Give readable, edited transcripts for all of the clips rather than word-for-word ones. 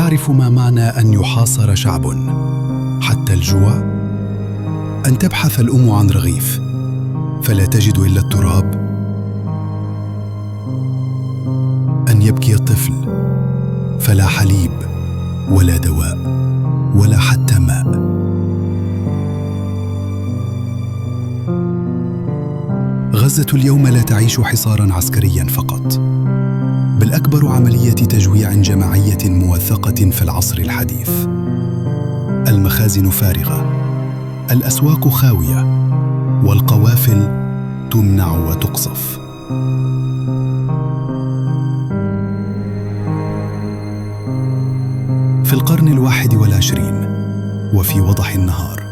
تعرف ما معنى أن يحاصر شعب حتى الجوع؟ أن تبحث الأم عن رغيف فلا تجد إلا التراب؟ أن يبكي الطفل فلا حليب ولا دواء ولا حتى ماء. غزة اليوم لا تعيش حصاراً عسكرياً فقط، بل أكبر عملية تجويع جماعية موثقة في العصر الحديث. المخازن فارغة، الأسواق خاوية، والقوافل تمنع وتقصف. في القرن 21 وفي وضح النهار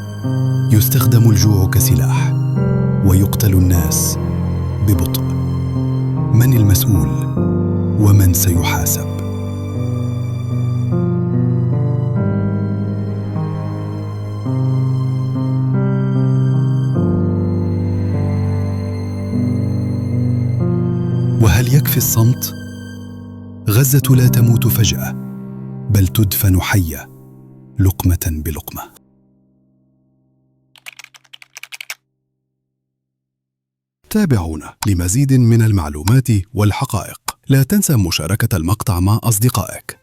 يستخدم الجوع كسلاح ويقتل الناس ببطء. من المسؤول ومن سيحاسب؟ وهل يكفي الصمت؟ غزة لا تموت فجأة، بل تدفن حية لقمة بلقمة. تابعونا لمزيد من المعلومات والحقائق. لا تنسى مشاركة المقطع مع أصدقائك.